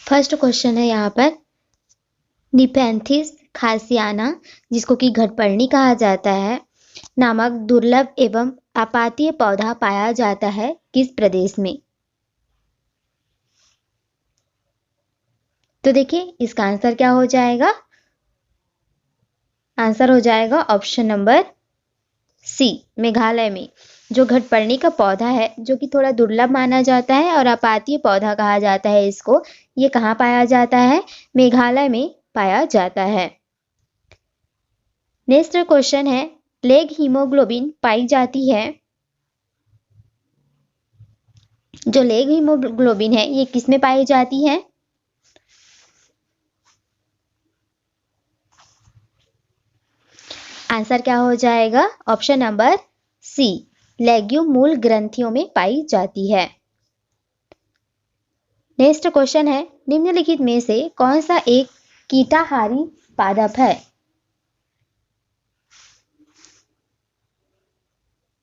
First question है यहाँ पर, निपेंथिस खासियाना, जिसको कि घटपर्णी कहा जाता है, नामक दुर्लभ एवं आपातीय पौधा पाया जाता है किस प्रदेश में? तो देखिए इसका आंसर क्या हो जाएगा? आंसर हो जाएगा ऑप्शन नंबर सी, मेघालय में। जो घटपर्णी का पौधा है, जो कि थोड़ा दुर्लभ माना जाता है और आपातीय पौधा कहा जाता है इसको, ये कहाँ पाया जाता है? मेघालय में पाया जाता है। नेक्स्ट क्वेश्चन है, लेग हीमोग्लोबिन पाई जाती है, जो लेग हीमोग्लोबिन है ये किस में पाई जाती है? आंसर क्या हो जाएगा? ऑप्शन नंबर सी, लेग्यूम मूल ग्रंथियों में पाई जाती है। नेक्स्ट क्वेश्चन है, निम्नलिखित में से कौन सा एक कीटाहारी पादप है?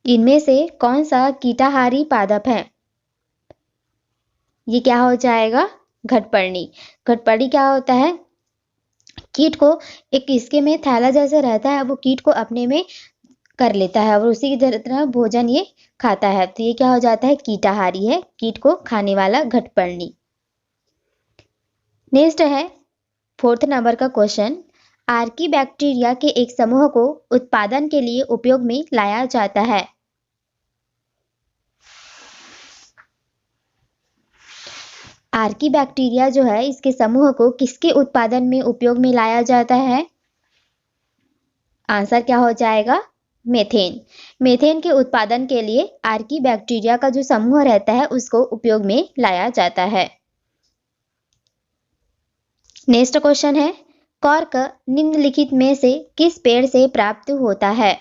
इनमें से कौन सा कीटाहारी पादप है? ये क्या हो जाएगा? घटपर्णी। घटपर्णी क्या होता है? कीट को एक इसके में थैला जैसे रहता है, वो कीट को अपने में कर लेता है और उसी की तरह भोजन ये खाता है, तो ये क्या हो जाता है? कीटाहारी है, कीट को खाने वाला घटपर्णी। नेक्स्ट है फोर्थ नंबर का क्वेश्चन, आर्की बैक्टीरिया के एक समूह को उत्पादन के लिए उपयोग में लाया जाता है। आर्की बैक्टीरिया जो है, इसके समूह को किसके उत्पादन में उपयोग में लाया जाता है? आंसर क्या हो जाएगा? मेथेन। मेथेन के उत्पादन के लिए आर्की बैक्टीरिया का जो समूह रहता है उसको उपयोग में लाया जाता है। नेक्स्ट क्वेश्चन है, कॉर्क निम्नलिखित में से किस पेड़ से प्राप्त होता है?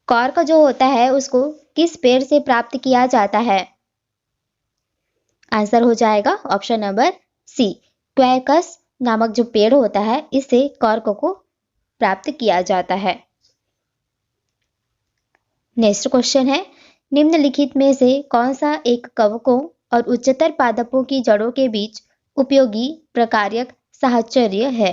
कॉर्क जो होता है उसको किस पेड़ से प्राप्त किया जाता है? आंसर हो जाएगा ऑप्शन नंबर सी, क्वैकस नामक जो पेड़ होता है इससे कॉर्क को प्राप्त किया जाता है। नेक्स्ट क्वेश्चन है, निम्नलिखित में से कौन सा एक कवकों और उच्चतर पादपों की जड़ों के बीच उपयोगी प्रकार्यक साहचर्य है?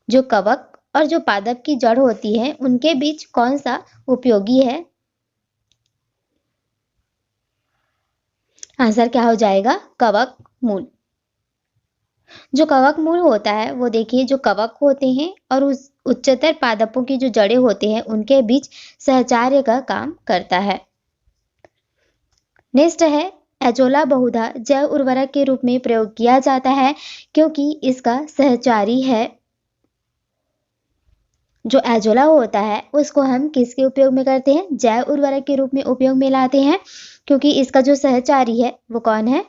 जो कवक और जो पादप की जड़ होती है उनके बीच कौन सा उपयोगी है? आंसर क्या हो जाएगा? कवक मूल। जो कवक मूल होता है वो देखिए, जो कवक होते हैं और उस उच्चतर पादपों की जो जड़ें होते हैं उनके बीच सहचार्य का काम करता है। नेक्स्ट है, एजोला बहुधा जैव उर्वरक के रूप में प्रयोग किया जाता है क्योंकि इसका सहचारी है। जो एजोला होता है उसको हम किसके उपयोग में करते हैं? जैव उर्वरक के रूप में उपयोग में लाते हैं, क्योंकि इसका जो सहचारी है वो कौन है?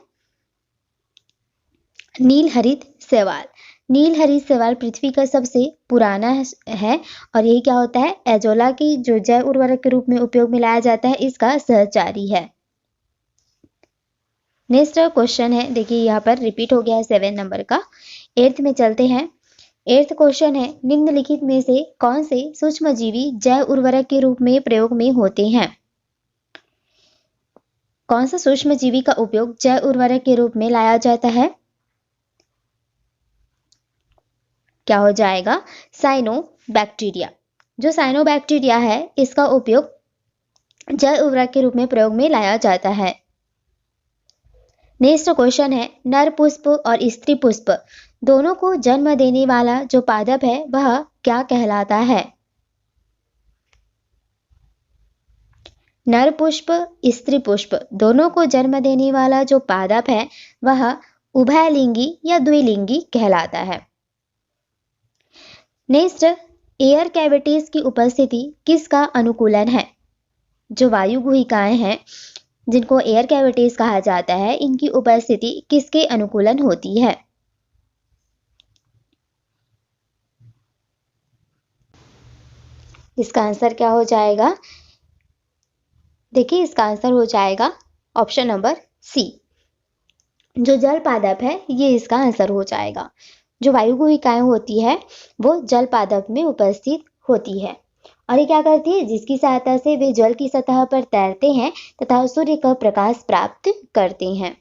नीलहरित शैवाल। नीलहरित शैवाल पृथ्वी का सबसे पुराना है और यही क्या होता है? एजोला की जो जैव उर्वरक के रूप में उपयोग में लाया जाता है इसका सहचारी है। नेक्स्ट क्वेश्चन है, देखिए यहाँ पर रिपीट हो गया है 7 नंबर का। 8th में चलते हैं। 8th क्वेश्चन है, निम्नलिखित में से कौन से सूक्ष्मजीवी जैव उर्वरक के रूप में प्रयोग में होते हैं? कौन सा सूक्ष्मजीवी का उपयोग जैव उर्वरक के रूप में लाया जाता है? क्या हो जाएगा? साइनोबैक्टीरिया। जो साइनोबैक्टीरिया है इसका उपयोग जैव उर्वरक के रूप में प्रयोग में लाया जाता है। नेक्स्ट क्वेश्चन है, नर पुष्प और स्त्री पुष्प दोनों को जन्म देने वाला जो पादप है वह क्या कहलाता है? नर पुष्प स्त्री पुष्प दोनों को जन्म देने वाला जो पादप है वह उभयलिंगी या द्विलिंगी कहलाता है। नेक्स्ट, एयर कैविटीज की उपस्थिति किसका अनुकूलन है? जो वायु गुहिकाएं हैं जिनको एयर कैविटीज कहा जाता है, इनकी उपस्थिति किसके अनुकूलन होती है? इसका आंसर क्या हो जाएगा? देखिए इसका आंसर हो जाएगा ऑप्शन नंबर सी, जो जल पादप है ये इसका आंसर हो जाएगा। जो वायु गुहिकाएं होती है वो जल पादप में उपस्थित होती है और ये क्या करती है, जिसकी सहायता से वे जल की सतह पर तैरते हैं तथा सूर्य का प्रकाश प्राप्त करते हैं।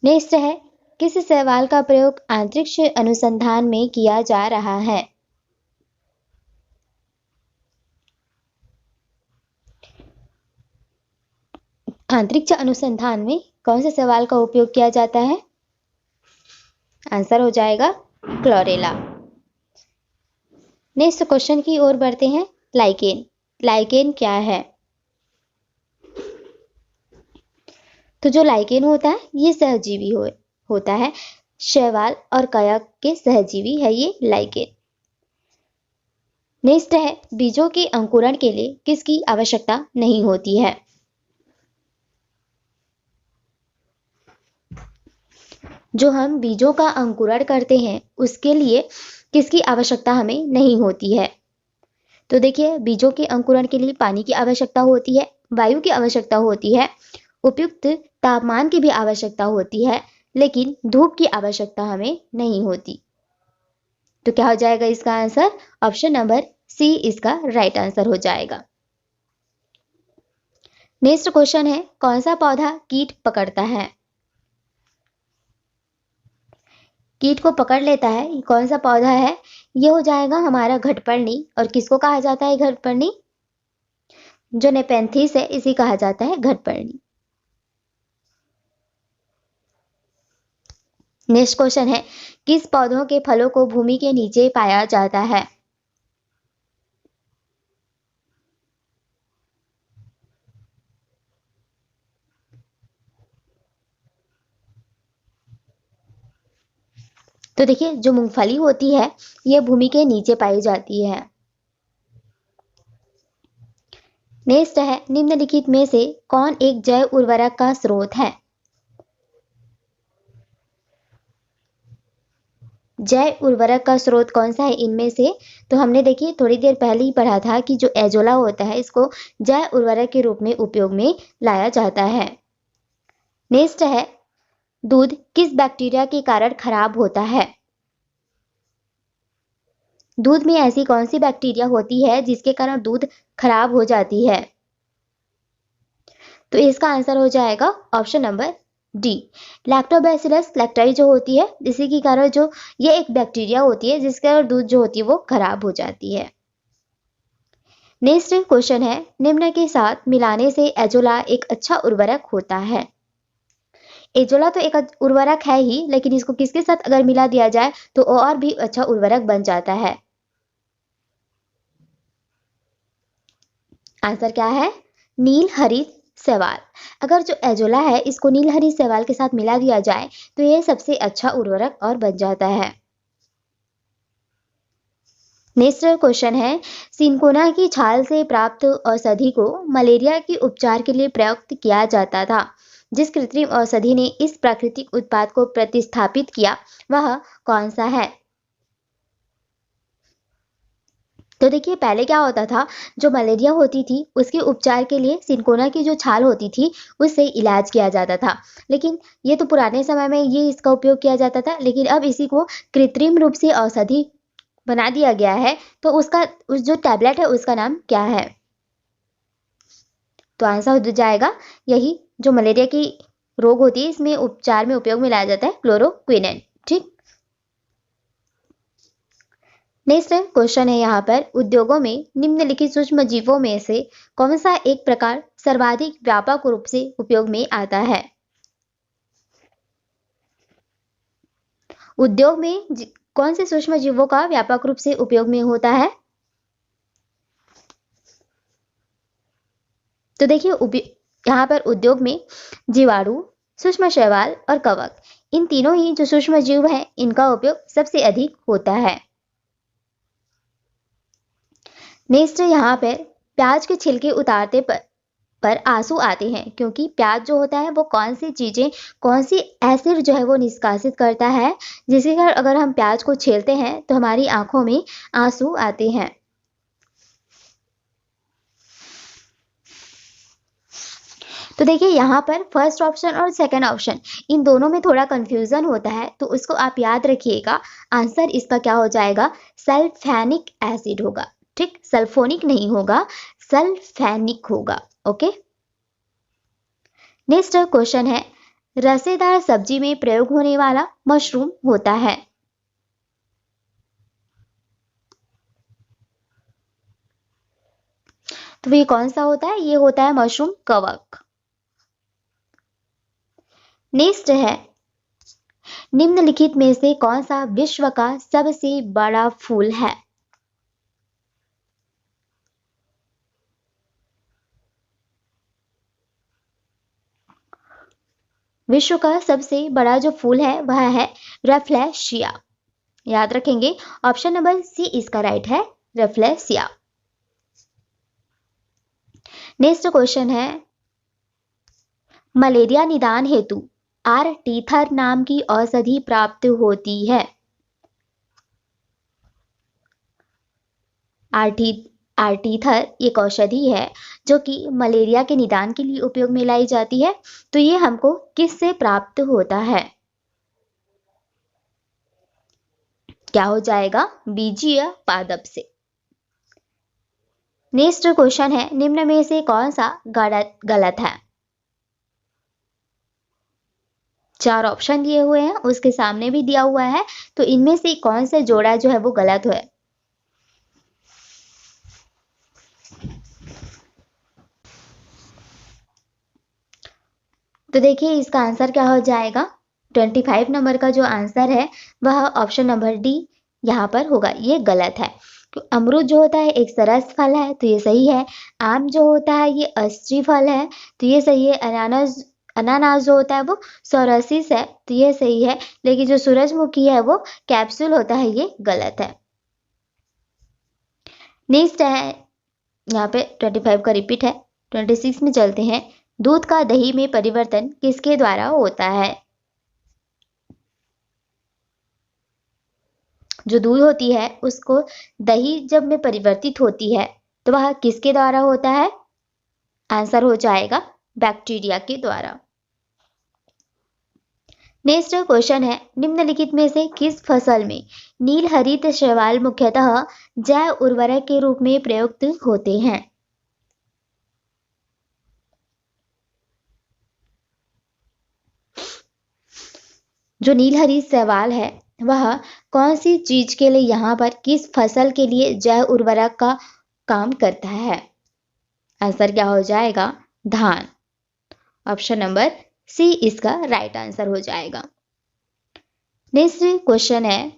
नेक्स्ट है, किस सवाल का प्रयोग अंतरिक्ष अनुसंधान में किया जा रहा है? अंतरिक्ष अनुसंधान में कौन से सवाल का उपयोग किया जाता है? आंसर हो जाएगा क्लोरेला। नेक्स्ट क्वेश्चन की ओर बढ़ते हैं। लाइकेन, लाइकेन क्या है? तो जो लाइकेन होता है ये सहजीवी होता है, शैवाल और काया के सहजीवी है ये लाइकेन। नेक्स्ट है, बीजों के अंकुरण के लिए किसकी आवश्यकता नहीं होती है? जो हम बीजों का अंकुरण करते हैं उसके लिए किसकी आवश्यकता हमें नहीं होती है? तो देखिए, बीजों के अंकुरण के लिए पानी की आवश्यकता होती है, वायु की आवश्यकता होती है, उपयुक्त तापमान की भी आवश्यकता होती है, लेकिन धूप की आवश्यकता हमें नहीं होती। तो क्या हो जाएगा इसका आंसर? ऑप्शन नंबर सी इसका राइट आंसर हो जाएगा। नेक्स्ट क्वेश्चन है, कौन सा पौधा कीट पकड़ता है? कीट को पकड़ लेता है, कौन सा पौधा है? ये हो जाएगा हमारा घटपर्णी। और किसको कहा जाता है घटपर्णी? जो नेपेंथिस है इसी कहा जाता है घटपर्णी। नेक्स्ट क्वेश्चन है, किस पौधों के फलों को भूमि के नीचे पाया जाता है? तो देखिए, जो मूंगफली होती है ये भूमि के नीचे पाई जाती है। नेक्स्ट है, निम्नलिखित में से कौन एक जैव उर्वरक का स्रोत है? जैव उर्वरक का स्रोत कौन सा है इनमें से? तो हमने देखिए थोड़ी देर पहले ही पढ़ा था कि जो एजोला होता है इसको जैव उर्वरक के रूप में उपयोग में लाया जाता है। नेक्स्ट है, दूध किस बैक्टीरिया के कारण खराब होता है? दूध में ऐसी कौन सी बैक्टीरिया होती है जिसके कारण दूध खराब हो जाती है? तो इसका आंसर हो जाएगा ऑप्शन नंबर डी, लैक्टोबैसिलस लैक्टाई जो होती है, इसी के कारण जो ये एक बैक्टीरिया होती है जिसके कारण दूध जो होती है वो खराब हो जाती है। नेक्स्ट क्वेश्चन है, निम्न के साथ मिलाने से एजोला एक अच्छा उर्वरक होता है। एजोला तो एक उर्वरक है ही, लेकिन इसको किसके साथ अगर मिला दिया जाए तो और भी अच्छा उर्वरक बन जाता है। आंसर क्या है? नील हरित शैवाल। अगर जो एजोला है इसको नील हरित शैवाल के साथ मिला दिया जाए तो ये सबसे अच्छा उर्वरक और बन जाता है। नेक्स्ट क्वेश्चन है, सिनकोना की छाल से प्राप्त औषधि को मलेरिया के उपचार के लिए प्रयुक्त किया जाता था। जिस कृत्रिम औषधि ने इस प्राकृतिक उत्पाद को प्रतिस्थापित किया वह कौन सा है? तो देखिए, पहले क्या होता था, जो मलेरिया होती थी उसके उपचार के लिए सिनकोना की जो छाल होती थी उससे इलाज किया जाता था। लेकिन ये तो पुराने समय में ये इसका उपयोग किया जाता था, लेकिन अब इसी को कृत्रिम रूप से औषधि बना दिया गया है। तो उसका उस जो टैबलेट है उसका नाम क्या है? तो आंसर हो जाएगा यही, जो मलेरिया की रोग होती है इसमें उपचार में उपयोग में लाया जाता है क्लोरोक्विनेन। ठीक। नेक्स्ट क्वेश्चन है यहाँ पर, उद्योगों में निम्नलिखित सूक्ष्म जीवों में से कौन सा एक प्रकार सर्वाधिक व्यापक रूप से उपयोग में आता है? उद्योग में कौन से सूक्ष्म जीवों का व्यापक रूप से उपयोग में होता है? तो देखिए, यहाँ पर उद्योग में जीवाणु, सूक्ष्म शैवाल और कवक, इन तीनों ही जो सूक्ष्म जीव हैं इनका उपयोग सबसे अधिक होता है। नेक्स्ट यहाँ पर, प्याज के छिलके उतारते पर आंसू आते हैं क्योंकि प्याज जो होता है वो कौन सी चीजें, कौन सी एसिड जो है वो निष्कासित करता है, जिसके कारण अगर हम प्याज को छीलते हैं तो हमारी आंखों में आंसू आते हैं। तो देखिए, यहाँ पर फर्स्ट ऑप्शन और सेकंड ऑप्शन इन दोनों में थोड़ा कंफ्यूजन होता है, तो उसको आप याद रखिएगा। आंसर इसका क्या हो जाएगा? सल्फेनिक एसिड होगा। ठीक, सल्फोनिक नहीं होगा, सल्फेनिक होगा। ओके। नेक्स्ट क्वेश्चन है, रसेदार सब्जी में प्रयोग होने वाला मशरूम होता है। तो ये कौन सा होता है? ये होता है मशरूम कवक। नेक्स्ट है, निम्नलिखित में से कौन सा विश्व का सबसे बड़ा फूल है? विश्व का सबसे बड़ा जो फूल है वह है रेफ्लेशिया। याद रखेंगे, ऑप्शन नंबर सी इसका राइट है, रेफ्लेशिया। नेक्स्ट क्वेश्चन है, मलेरिया निदान हेतु आर्टीथर नाम की औषधि प्राप्त होती है। आर्टीथर एक औषधि है जो कि मलेरिया के निदान के लिए उपयोग में लाई जाती है। तो ये हमको किससे प्राप्त होता है? क्या हो जाएगा? बीजीय पादप से। नेक्स्ट क्वेश्चन है, निम्न में से कौन सा गलत है? चार ऑप्शन दिए हुए हैं, उसके सामने भी दिया हुआ है, तो इनमें से कौन सा जोड़ा जो है वो गलत है? तो देखिए इसका आंसर क्या हो जाएगा। 25 नंबर का जो आंसर है वह ऑप्शन नंबर डी यहाँ पर होगा, ये गलत है। तो अमरूद जो होता है एक सरस फल है, तो ये सही है। आम जो होता है ये अस्त्री फल है, तो ये सही है। अनानास जो होता है वो सोरासिस है, तो ये सही है। लेकिन जो सूरजमुखी है वो कैप्सूल होता है, ये गलत है। नेक्स्ट है, यहाँ पे 25 का रिपीट है। 26 में चलते हैं, दूध का दही में परिवर्तन किसके द्वारा होता है? जो दूध होती है उसको दही जब में परिवर्तित होती है तो वह किसके द्वारा होता है? आंसर हो जाएगा बैक्टीरिया के द्वारा। नेक्स्ट क्वेश्चन है, निम्नलिखित में से किस फसल में नील हरित शैवाल मुख्यतः जैव उर्वरक के रूप में प्रयुक्त होते हैं? जो नील हरित शैवाल है वह कौन सी चीज के लिए, यहाँ पर किस फसल के लिए जैव उर्वरक का काम करता है? आंसर क्या हो जाएगा? धान। ऑप्शन नंबर सी इसका राइट आंसर हो जाएगा। नेक्स्ट क्वेश्चन है,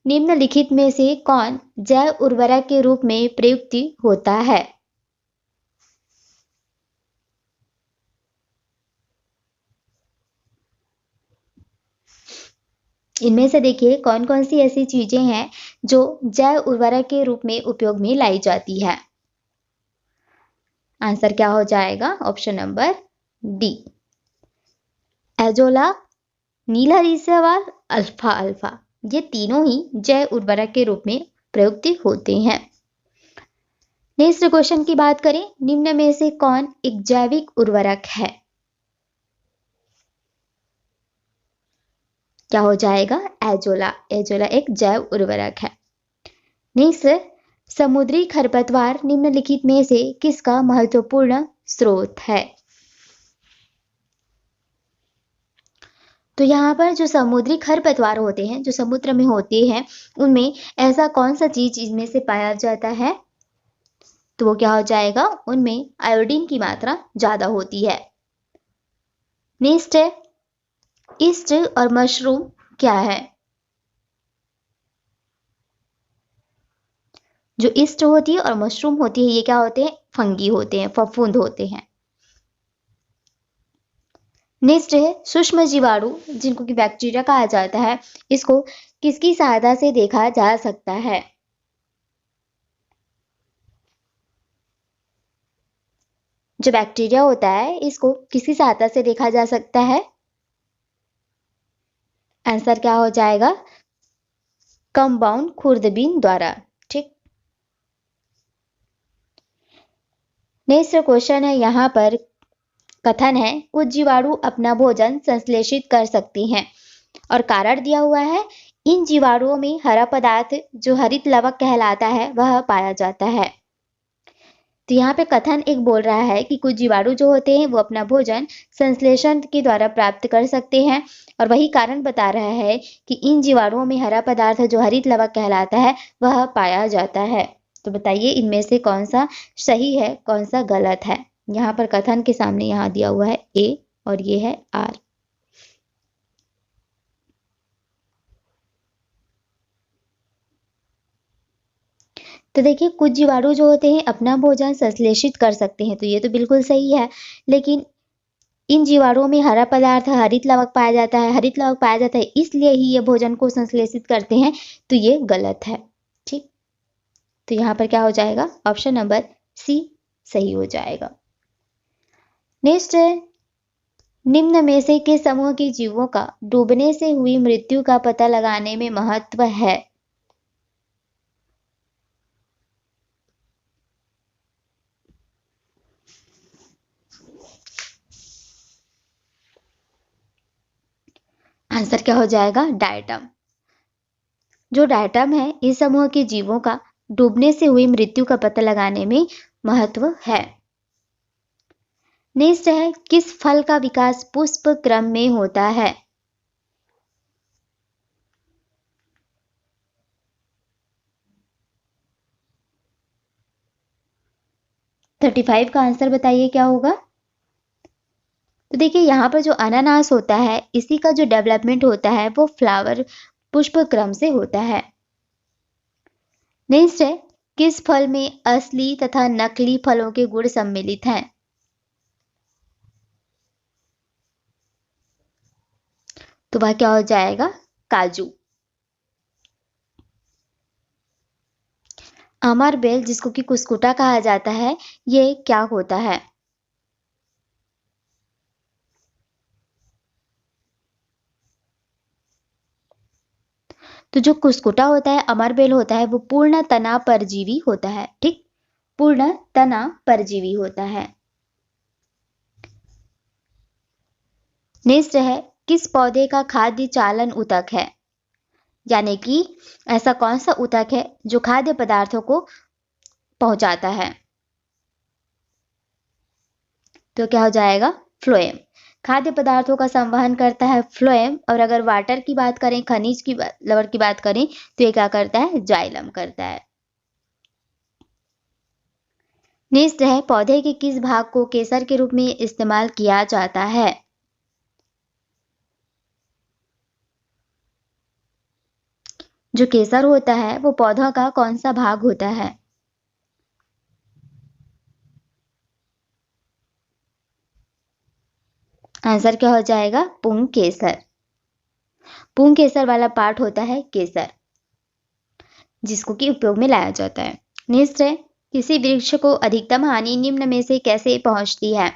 निम्नलिखित में से कौन जैव उर्वरक के रूप में प्रयुक्त होता है? इनमें से देखिए कौन कौन सी ऐसी चीजें हैं जो जैव उर्वरक के रूप में उपयोग में लाई जाती है? आंसर क्या हो जाएगा? ऑप्शन नंबर डी, एजोला, नील हरित शैवाल, अल्फा अल्फा, ये तीनों ही जैव उर्वरक के रूप में प्रयुक्त होते हैं। नेक्स्ट क्वेश्चन की बात करें, निम्न में से कौन एक जैविक उर्वरक है? क्या हो जाएगा? एजोला। एजोला एक जैव उर्वरक है। नेक्स्ट, समुद्री खरपतवार निम्नलिखित में से किसका महत्वपूर्ण स्रोत है? तो यहाँ पर जो समुद्री खरपतवार होते हैं, जो समुद्र में होते हैं, उनमें ऐसा कौन सा चीज इनमें से पाया जाता है? तो वो क्या हो जाएगा? उनमें आयोडीन की मात्रा ज्यादा होती है। नेक्स्ट है, ईस्ट और मशरूम क्या है? जो ईस्ट होती है और मशरूम होती है ये क्या होते हैं? फंगी होते हैं, फफूंद होते हैं। नेक्स्ट है, सूक्ष्म जीवाणु जिनको कि बैक्टीरिया कहा जाता है, इसको किसकी सहायता से देखा जा सकता है? जो बैक्टीरिया होता है इसको किसकी सहायता से देखा जा सकता है? आंसर क्या हो जाएगा? कंपाउंड खुर्दबीन द्वारा। ठीक। नेक्स्ट क्वेश्चन है, यहाँ पर कथन है कुछ जीवाणु अपना भोजन संश्लेषित कर सकते हैं और कारण दिया हुआ है इन जीवाणुओं में हरा पदार्थ जो हरित लवक कहलाता है वह पाया जाता है। तो यहाँ पे कथन एक बोल रहा है कि कुछ जीवाणु जो होते हैं वो अपना भोजन संश्लेषण के द्वारा प्राप्त कर सकते हैं, और वही कारण बता रहा है कि इन जीवाणुओं में हरा पदार्थ जो हरित लवक कहलाता है वह पाया जाता है। तो बताइए इनमें से कौन सा सही है, कौन सा गलत है। यहाँ पर कथन के सामने यहाँ दिया हुआ है ए और ये है आर। तो देखिए कुछ जीवाणु जो होते हैं अपना भोजन संश्लेषित कर सकते हैं, तो ये तो बिल्कुल सही है। लेकिन इन जीवाणुओं में हरा पदार्थ हरित लवक पाया जाता है, हरित लवक पाया जाता है इसलिए ही ये भोजन को संश्लेषित करते हैं, तो ये गलत है। ठीक, तो यहाँ पर क्या हो जाएगा, ऑप्शन नंबर सी सही हो जाएगा। नेक्स्ट है, निम्न में से किस समूह के जीवों का डूबने से हुई मृत्यु का पता लगाने में महत्व है। आंसर क्या हो जाएगा, डायटम। जो डायटम है इस समूह के जीवों का डूबने से हुई मृत्यु का पता लगाने में महत्व है। नेक्स्ट है, किस फल का विकास पुष्प क्रम में होता है। तो 35 का आंसर बताइए क्या होगा। तो देखिए यहाँ पर जो अनानास होता है इसी का जो डेवलपमेंट होता है वो फ्लावर पुष्प क्रम से होता है। नेक्स्ट है, किस फल में असली तथा नकली फलों के गुण सम्मिलित हैं। तो वह क्या हो जाएगा, काजू। अमर बेल जिसको कि कुस्कुटा कहा जाता है, ये क्या होता है। तो जो कुस्कुटा होता है, अमर बेल होता है, वो पूर्ण तना परजीवी होता है। ठीक, पूर्ण तना परजीवी होता है। नेक्स्ट है, किस पौधे का खाद्य चालन ऊतक है, यानी कि ऐसा कौन सा ऊतक है जो खाद्य पदार्थों को पहुंचाता है। तो क्या हो जाएगा, फ्लोएम। खाद्य पदार्थों का संवहन करता है फ्लोएम, और अगर वाटर की बात करें, खनिज की लवण की बात करें, तो ये क्या करता है, जाइलम करता है। नेक्स्ट है, पौधे के किस भाग को केसर के रूप में इस्तेमाल किया जाता है। जो केसर होता है वो पौधा का कौन सा भाग होता है। आंसर क्या हो जाएगा, पुंग केसर। पुंग केसर वाला पार्ट होता है केसर, जिसको कि उपयोग में लाया जाता है। नेक्स्ट है, किसी वृक्ष को अधिकतम हानि निम्न में से कैसे पहुंचती है।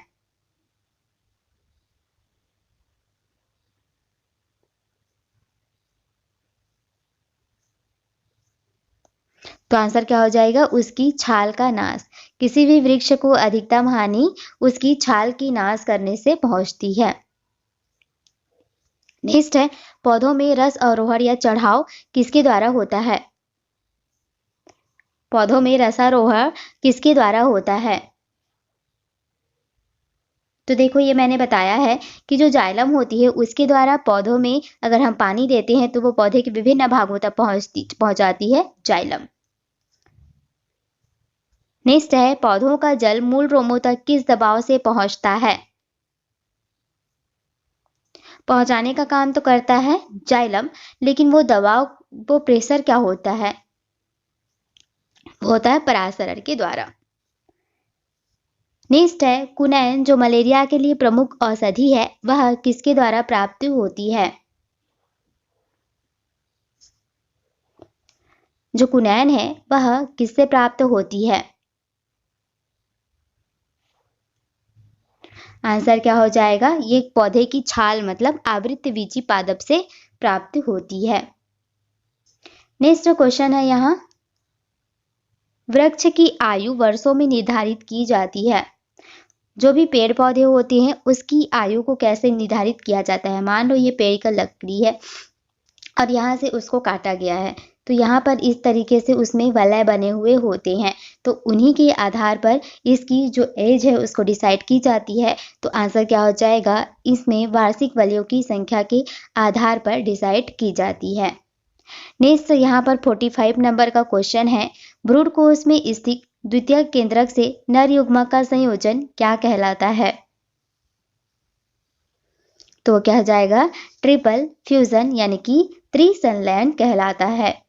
तो आंसर क्या हो जाएगा, उसकी छाल का नाश। किसी भी वृक्ष को अधिकतम हानि उसकी छाल की नाश करने से पहुंचती है। नेक्स्ट है, पौधों में रस आरोहण या चढ़ाव किसके द्वारा होता है। पौधों में रसारोहण किसके द्वारा होता है। तो देखो ये मैंने बताया है कि जो जाइलम होती है उसके द्वारा पौधों में अगर हम पानी देते हैं तो वो पौधे के विभिन्न भागों तक पहुंचाती है जाइलम। नेक्स्ट है, पौधों का जल मूल रोमों तक किस दबाव से पहुंचता है। पहुंचाने का काम तो करता है जाइलम, लेकिन वो दबाव, वो प्रेशर क्या होता है, वो होता है परागशरण के द्वारा। नेक्स्ट है, कुनैन जो मलेरिया के लिए प्रमुख औषधि है वह किसके द्वारा प्राप्त होती है। जो कुनैन है वह किससे प्राप्त होती है। आंसर क्या हो जाएगा, ये पौधे की छाल मतलब आवृतबीजी पादप से प्राप्त होती है। नेक्स्ट क्वेश्चन है यहाँ, वृक्ष की आयु वर्षों में निर्धारित की जाती है। जो भी पेड़ पौधे होते हैं उसकी आयु को कैसे निर्धारित किया जाता है। मान लो ये पेड़ का लकड़ी है और यहाँ से उसको काटा गया है। तो यहाँ पर इस तरीके से उसमें वलय बने हुए होते हैं। तो उन्हीं के आधार पर इसकी जो एज है उसको डिसाइड की जाती है। तो आंसर क्या हो जाएगा, इसमें वार्षिक वलयों की संख्या के आधार पर डिसाइड की जाती है। नेक्स्ट यहाँ पर 45 नंबर का क्वेश्चन है, भ्रूण कोश में स्थित द्वितीय केंद्रक से नर युग्मक का संयोजन क्या कहलाता है? तो क्या हो जाएगा, ट्रिपल फ्यूजन यानी कि त्रिसंलयन कहलाता है।